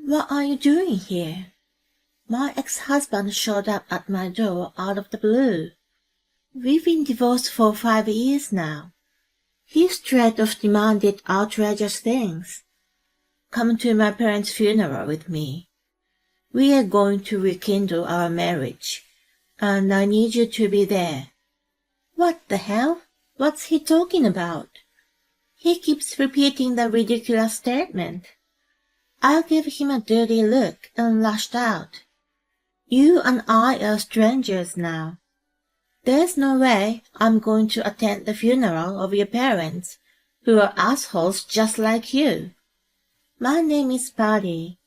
What are you doing here? My ex-husband showed up at my door out of the blue. We've been divorced for 5 years now. He straight off demanded outrageous things. Come to my parents' funeral with me. We are going to rekindle our marriage, and I need you to be there. What the hell? What's he talking about? He keeps repeating the ridiculous statement. I gave him a dirty look and lashed out. You and I are strangers now. There's no way I'm going to attend the funeral of your parents, who are assholes just like you. My name is Patty,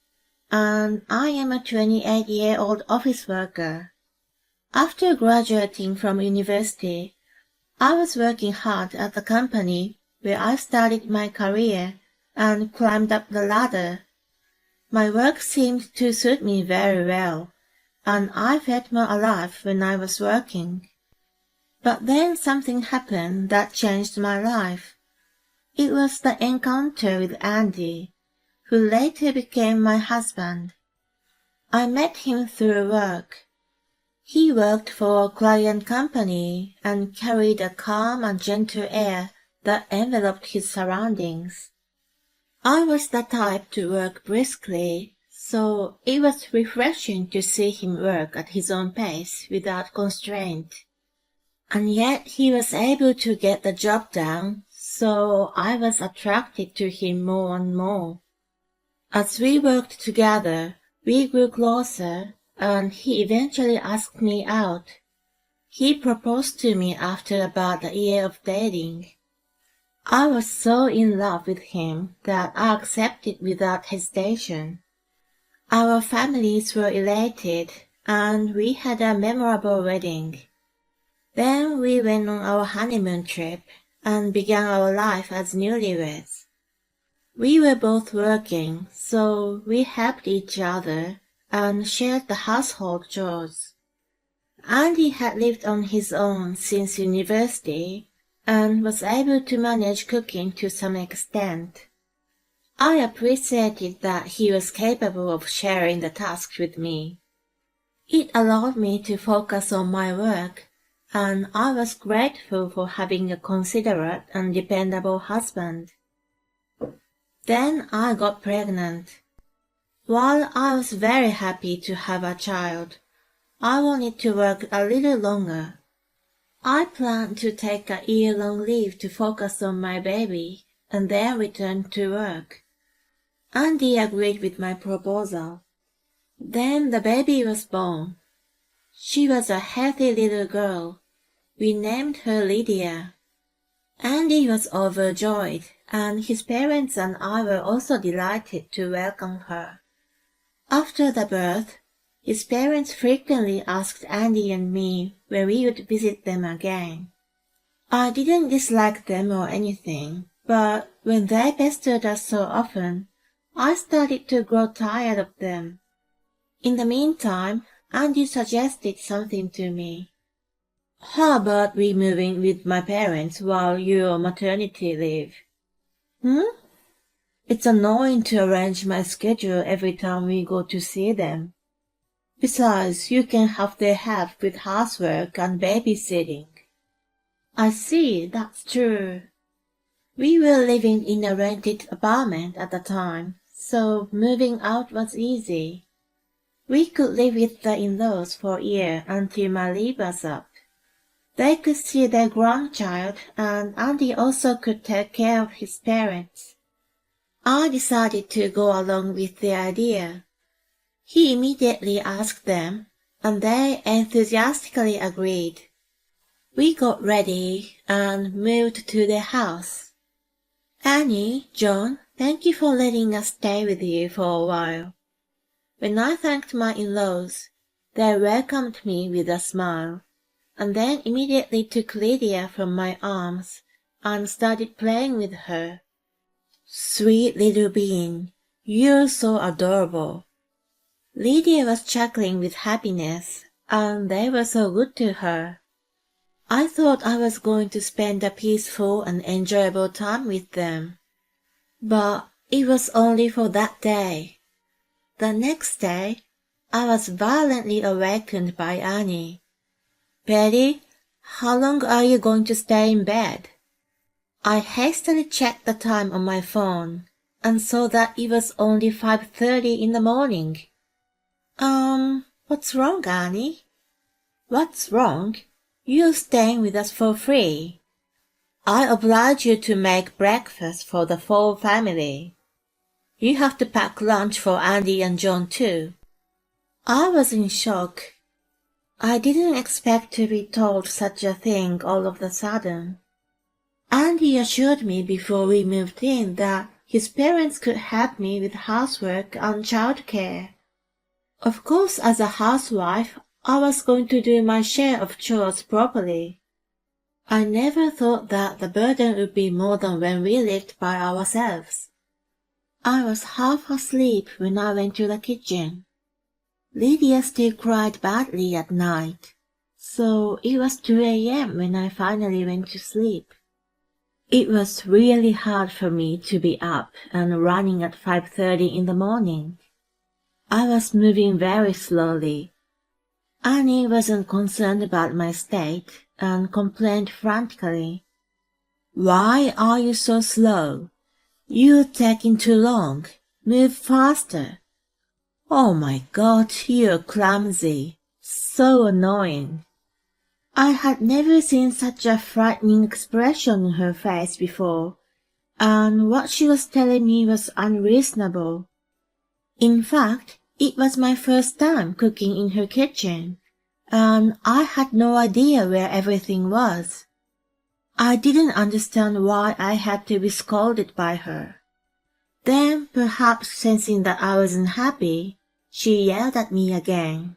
and I am a 28-year-old office worker. After graduating from university, I was working hard at the company where I started my career and climbed up the ladder. My work seemed to suit me very well, and I felt more alive when I was working. But then something happened that changed my life. It was the encounter with Andy, who later became my husband. I met him through work. He worked for a client company and carried a calm and gentle air that enveloped his surroundings. I was the type to work briskly, so it was refreshing to see him work at his own pace without constraint. And yet he was able to get the job done, so I was attracted to him more and more. As we worked together, we grew closer, and he eventually asked me out. He proposed to me after about a year of dating. I was so in love with him that I accepted without hesitation. Our families were elated, and we had a memorable wedding. Then we went on our honeymoon trip and began our life as newlyweds. We were both working, so we helped each other and shared the household chores. Andy had lived on his own since university and was able to manage cooking to some extent. I appreciated that he was capable of sharing the tasks with me. It allowed me to focus on my work, and I was grateful for having a considerate and dependable husband. Then I got pregnant. While I was very happy to have a child, I wanted to work a little longer. I planned to take a year-long leave to focus on my baby and then return to work. Andy agreed with my proposal. Then the baby was born. She was a healthy little girl. We named her Lydia. Andy was overjoyed, and his parents and I were also delighted to welcome her. After the birth, his parents frequently asked Andy and me when we would visit them again. I didn't dislike them or anything, but when they pestered us so often, I started to grow tired of them. In the meantime, Andy suggested something to me. How about we move in with my parents while you're on maternity leave? It's annoying to arrange my schedule every time we go to see them. Besides, you can have their help with housework and babysitting. I see, that's true. We were living in a rented apartment at the time, so moving out was easy. We could live with the in-laws for a year until my leave was up. They could see their grandchild, and Andy also could take care of his parents. I decided to go along with the idea. He immediately asked them, and they enthusiastically agreed. We got ready and moved to their house. Annie, John, thank you for letting us stay with you for a while. When I thanked my in-laws, they welcomed me with a smile, and then immediately took Lydia from my arms and started playing with her. Sweet little bean, you're so adorable. Lydia was chuckling with happiness, and they were so good to her. I thought I was going to spend a peaceful and enjoyable time with them. But it was only for that day. The next day, I was violently awakened by Annie. "Betty, how long are you going to stay in bed?" I hastily checked the time on my phone and saw that it was only 5:30 in the morning. What's wrong, Annie?" "What's wrong? You're staying with us for free. I oblige you to make breakfast for the full family. You have to pack lunch for Andy and John too." I was in shock. I didn't expect to be told such a thing all of a sudden. Andy assured me before we moved in that his parents could help me with housework and childcare. Of course, as a housewife, I was going to do my share of chores properly. I never thought that the burden would be more than when we lived by ourselves. I was half asleep when I went to the kitchen. Lydia still cried badly at night, so it was 2 a.m. when I finally went to sleep. It was really hard for me to be up and running at 5:30 in the morning. I was moving very slowly. Annie wasn't concerned about my state and complained frantically. "Why are you so slow? You're taking too long. Move faster." "Oh my God, you're clumsy. So annoying." I had never seen such a frightening expression on her face before, and what she was telling me was unreasonable. In fact, it was my first time cooking in her kitchen, and I had no idea where everything was. I didn't understand why I had to be scolded by her. Then, perhaps sensing that I wasn't happy, she yelled at me again.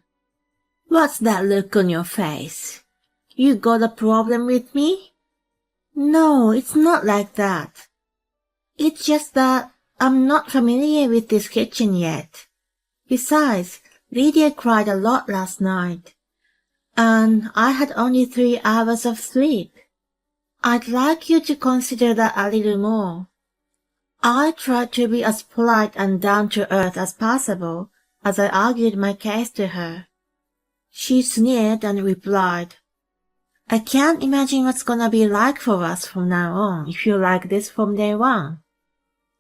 "What's that look on your face? You got a problem with me?" "No, it's not like that. It's just that I'm not familiar with this kitchen yet. Besides, Lydia cried a lot last night, and I had only 3 hours of sleep. I'd like you to consider that a little more." I tried to be as polite and down-to-earth as possible as I argued my case to her. She sneered and replied, "I can't imagine what's gonna be like for us from now on if you're like this from day one.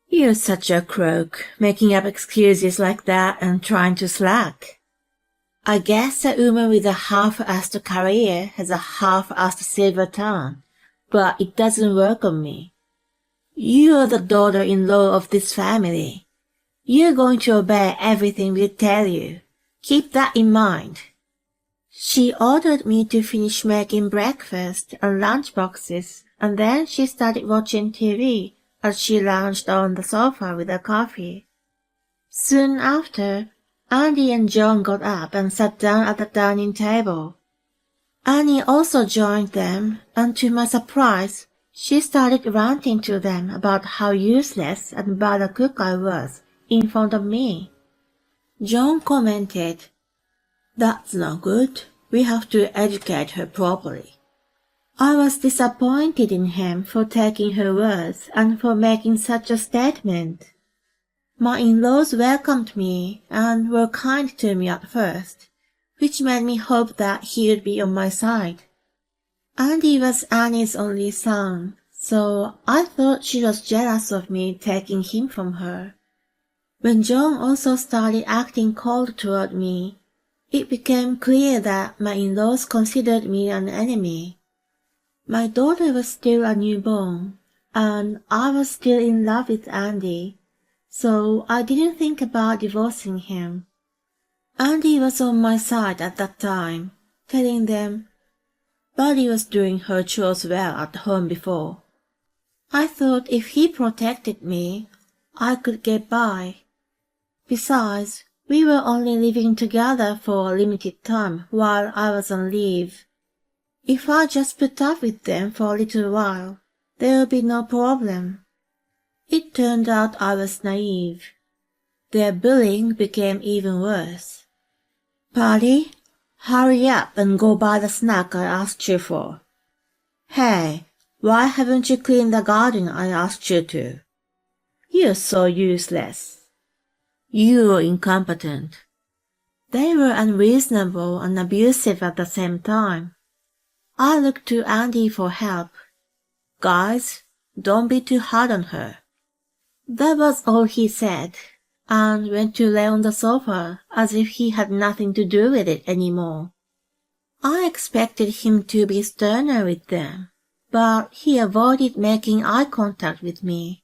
You're such a crook, making up excuses like that and trying to slack. I guess a woman with a half-assed career has a half-assed silver tongue, but it doesn't work on me. You're the daughter-in-law of this family. You're going to obey everything we tell you. Keep that in mind." She ordered me to finish making breakfast and lunch boxes, and then she started watching TV as she lounged on the sofa with a coffee. Soon after, Andy and John got up and sat down at the dining table. Annie also joined them, and to my surprise, she started ranting to them about how useless and bad a cook I was in front of me. John commented, "That's not good. We have to educate her properly." I was disappointed in him for taking her words and for making such a statement. My in-laws welcomed me and were kind to me at first, which made me hope that he would be on my side. Andy was Annie's only son, so I thought she was jealous of me taking him from her. When John also started acting cold toward me, it became clear that my in-laws considered me an enemy. My daughter was still a newborn, and I was still in love with Andy, so I didn't think about divorcing him. Andy was on my side at that time, telling them, "Buddy was doing her chores well at home before." I thought if he protected me, I could get by. Besides, we were only living together for a limited time while I was on leave. If I just put up with them for a little while, there would be no problem. It turned out I was naive. Their bullying became even worse. "Patty, hurry up and go buy the snack I asked you for." "Hey, why haven't you cleaned the garden I asked you to?" "You're so useless." You're incompetent. They were unreasonable and abusive at the same time. I looked to Andy for help. Guys, don't be too hard on her. That was all he said, and went to lay on the sofa as if he had nothing to do with it anymore. I expected him to be sterner with them, but he avoided making eye contact with me.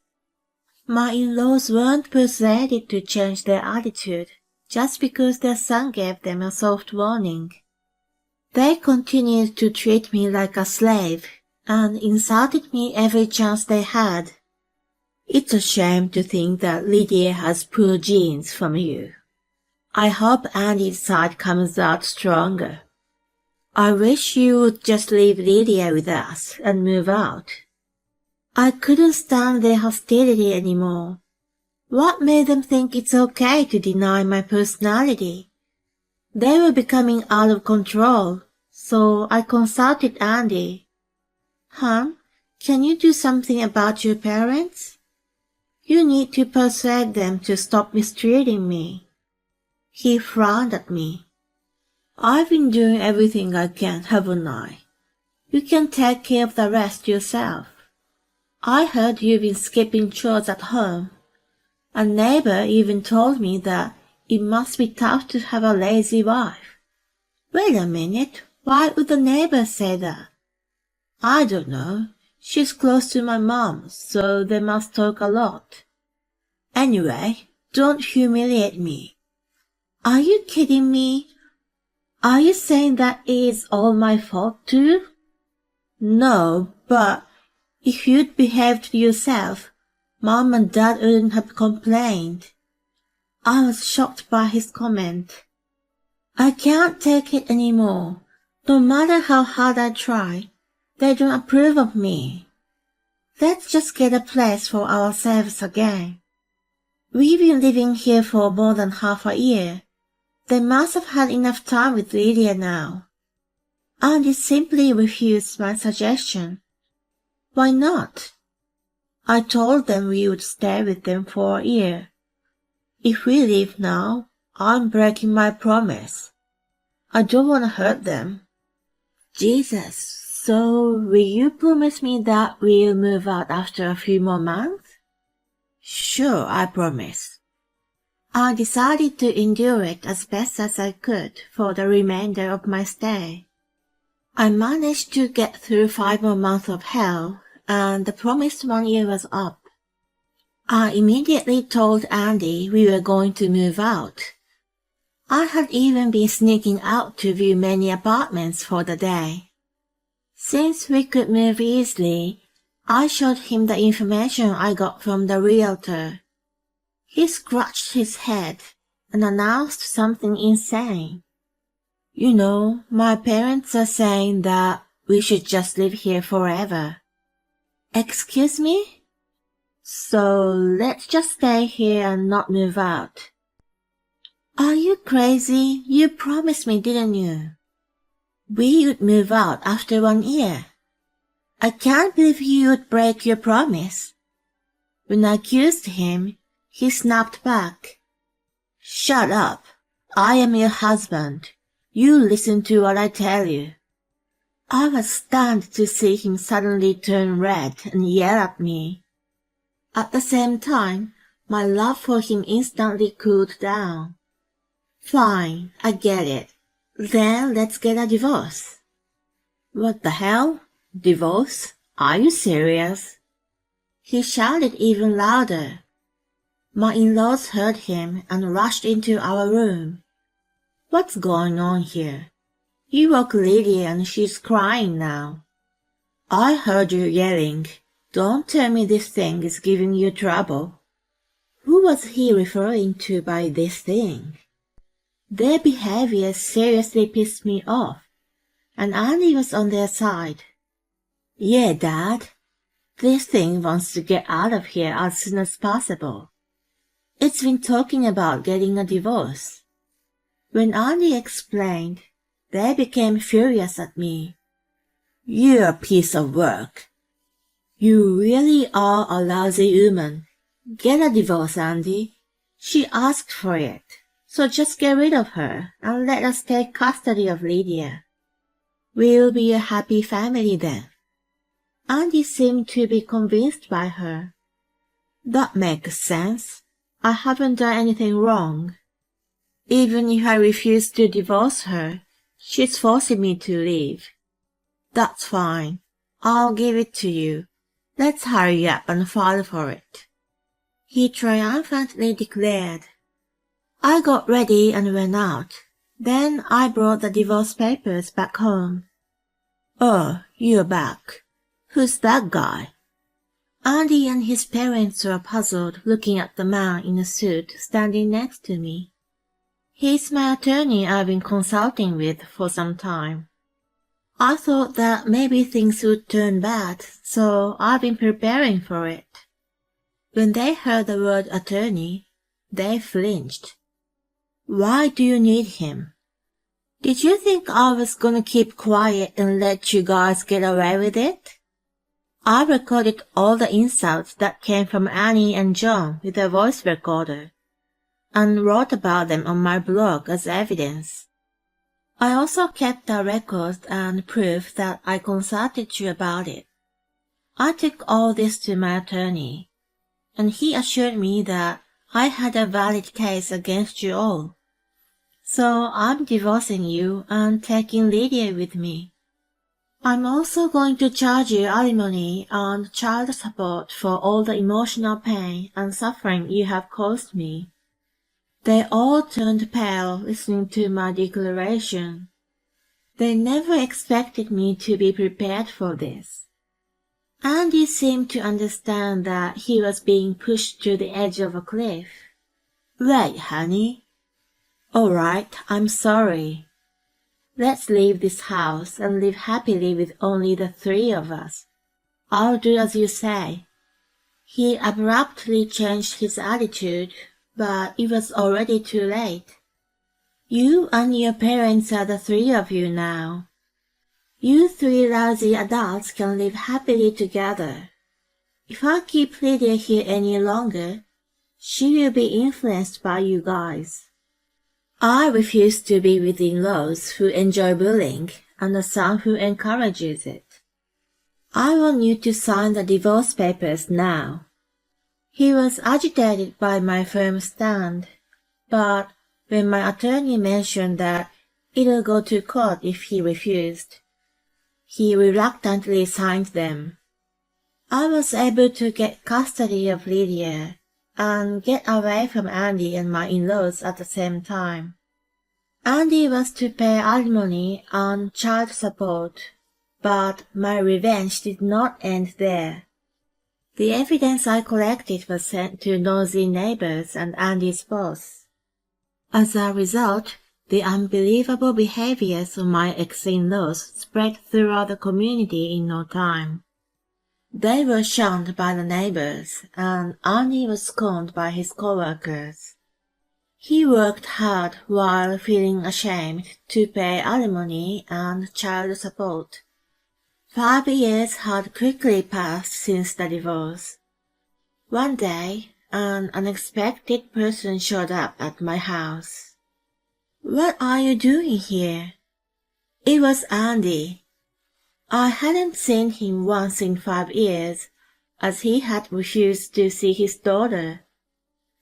My in-laws weren't persuaded to change their attitude just because their son gave them a soft warning. They continued to treat me like a slave and insulted me every chance they had. It's a shame to think that Lydia has poor genes from you. I hope Andy's side comes out stronger. I wish you would just leave Lydia with us and move out. I couldn't stand their hostility anymore. What made them think it's okay to deny my personality? They were becoming out of control, so I consulted Andy. Hon, can you do something about your parents? You need to persuade them to stop mistreating me. He frowned at me. I've been doing everything I can, haven't I? You can take care of the rest yourself. I heard you've been skipping chores at home. A neighbor even told me that it must be tough to have a lazy wife. Wait a minute, why would the neighbor say that? I don't know. She's close to my mom, so they must talk a lot. Anyway, don't humiliate me. Are you kidding me? Are you saying that it is all my fault too? No, but if you'd behaved yourself, Mom and Dad wouldn't have complained. I was shocked by his comment. I can't take it anymore. No matter how hard I try, they don't approve of me. Let's just get a place for ourselves again. We've been living here for more than half a year. They must have had enough time with Lydia now. Andy simply refused my suggestion. Why not? I told them we would stay with them for a year. If we leave now, I'm breaking my promise. I don't want to hurt them. Jesus, so will you promise me that we'll move out after a few more months? Sure, I promise. I decided to endure it as best as I could for the remainder of my stay. I managed to get through 5 more months of hell, and the promised 1 year was up. I immediately told Andy we were going to move out. I had even been sneaking out to view many apartments for the day. Since we could move easily, I showed him the information I got from the realtor. He scratched his head and announced something insane. You know, my parents are saying that we should just live here forever. Excuse me? So let's just stay here and not move out. Are you crazy? You promised me, didn't you? We would move out after 1 year. I can't believe you would break your promise. When I accused him, he snapped back. Shut up. I am your husband. You listen to what I tell you. I was stunned to see him suddenly turn red and yell at me. At the same time, my love for him instantly cooled down. Fine, I get it. Then let's get a divorce. What the hell? Divorce? Are you serious? He shouted even louder. My in-laws heard him and rushed into our room. What's going on here? You woke Lydia and she's crying now. I heard you yelling. Don't tell me this thing is giving you trouble. Who was he referring to by this thing? Their behavior seriously pissed me off, and Andy was on their side. Yeah, Dad. This thing wants to get out of here as soon as possible. It's been talking about getting a divorce. When Andy explained, they became furious at me. You're a piece of work. You really are a lousy woman. Get a divorce, Andy. She asked for it, so just get rid of her and let us take custody of Lydia. We'll be a happy family then. Andy seemed to be convinced by her. That makes sense. I haven't done anything wrong. Even if I refuse to divorce her, she's forcing me to leave. That's fine. I'll give it to you. Let's hurry up and file for it. He triumphantly declared. I got ready and went out. Then I brought the divorce papers back home. Oh, you're back. Who's that guy? Andy and his parents were puzzled, looking at the man in a suit standing next to me. He's my attorney I've been consulting with for some time. I thought that maybe things would turn bad, so I've been preparing for it. When they heard the word attorney, they flinched. Why do you need him? Did you think I was gonna keep quiet and let you guys get away with it? I recorded all the insults that came from Annie and John with a voice recorder, and wrote about them on my blog as evidence. I also kept the records and proof that I consulted you about it. I took all this to my attorney, and he assured me that I had a valid case against you all. So I'm divorcing you and taking Lydia with me. I'm also going to charge you alimony and child support for all the emotional pain and suffering you have caused me. They all turned pale listening to my declaration. They never expected me to be prepared for this. Andy seemed to understand that he was being pushed to the edge of a cliff. Wait, honey. All right, I'm sorry. Let's leave this house and live happily with only the three of us. I'll do as you say. He abruptly changed his attitude, but it was already too late. You and your parents are the three of you now. You three lousy adults can live happily together. If I keep Lydia here any longer, she will be influenced by you guys. I refuse to be with in-laws who enjoy bullying and a son who encourages it. I want you to sign the divorce papers now. He was agitated by my firm stand, but when my attorney mentioned that it'll go to court if he refused, he reluctantly signed them. I was able to get custody of Lydia and get away from Andy and my in-laws at the same time. Andy was to pay alimony and child support, but my revenge did not end there. The evidence I collected was sent to nosy neighbors and Andy's boss. As a result, the unbelievable behaviors of my ex-in-laws spread throughout the community in no time. They were shunned by the neighbors, and Andy was scorned by his co-workers. He worked hard while feeling ashamed to pay alimony and child support. 5 years had quickly passed since the divorce. One day, an unexpected person showed up at my house. What are you doing here? It was Andy. I hadn't seen him once in 5 years, as he had refused to see his daughter.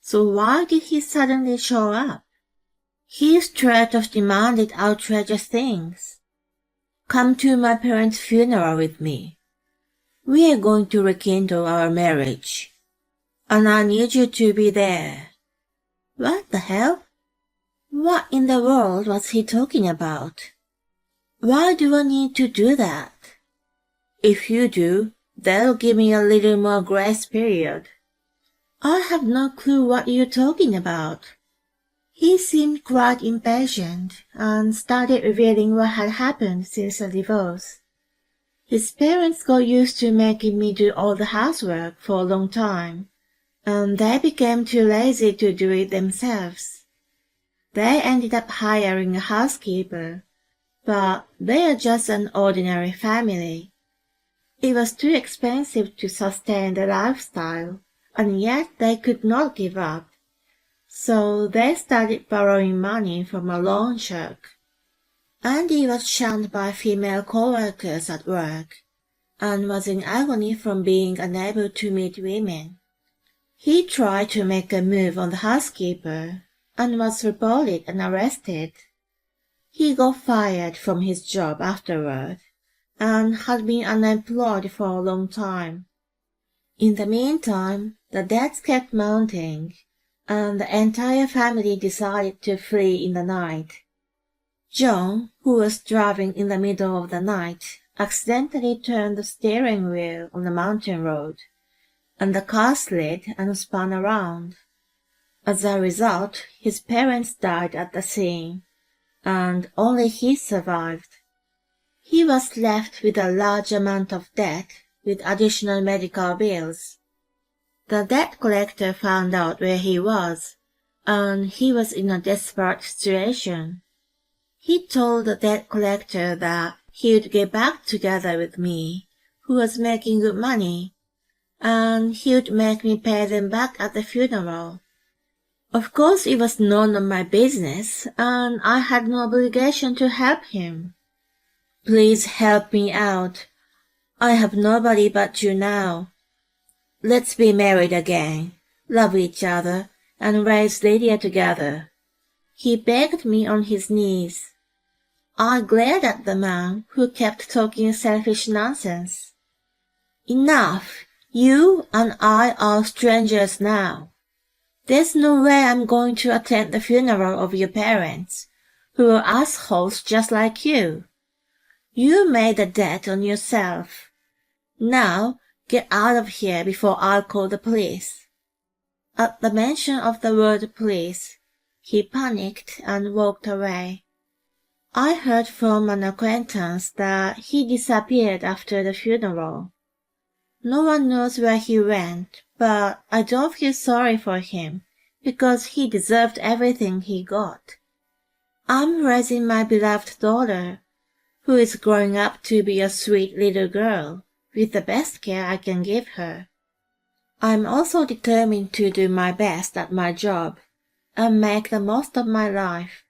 So why did he suddenly show up? His threat of demanded outrageous things. Come to my parents' funeral with me. We are going to rekindle our marriage, and I need you to be there. What the hell? What in the world was he talking about? Why do I need to do that? If you do, that'll give me a little more grace period. I have no clue what you're talking about. He seemed quite impatient and started revealing what had happened since the divorce. His parents got used to making me do all the housework for a long time, and they became too lazy to do it themselves. They ended up hiring a housekeeper, but they are just an ordinary family. It was too expensive to sustain the lifestyle, and yet they could not give up. So they started borrowing money from a loan shark. Andy was shunned by female co-workers at work and was in agony from being unable to meet women. He tried to make a move on the housekeeper and was reported and arrested. He got fired from his job afterward and had been unemployed for a long time. In the meantime, the debts kept mounting, and the entire family decided to flee in the night. John, who was driving in the middle of the night, accidentally turned the steering wheel on the mountain road, and the car slid and spun around. As a result, his parents died at the scene, and only he survived. He was left with a large amount of debt with additional medical bills. The debt collector found out where he was, and he was in a desperate situation. He told the debt collector that he would get back together with me, who was making good money, and he would make me pay them back at the funeral. Of course it was none of my business, and I had no obligation to help him. Please help me out. I have nobody but you now. Let's be married again, love each other, and raise Lydia together. He begged me on his knees. I glared at the man who kept talking selfish nonsense. Enough! You and I are strangers now. There's no way I'm going to attend the funeral of your parents, who are assholes just like you. You made a debt on yourself. Now, get out of here before I call the police. At the mention of the word police, he panicked and walked away. I heard from an acquaintance that he disappeared after the funeral. No one knows where he went, but I don't feel sorry for him because he deserved everything he got. I'm raising my beloved daughter, who is growing up to be a sweet little girl, with the best care I can give her. I'm also determined to do my best at my job and make the most of my life.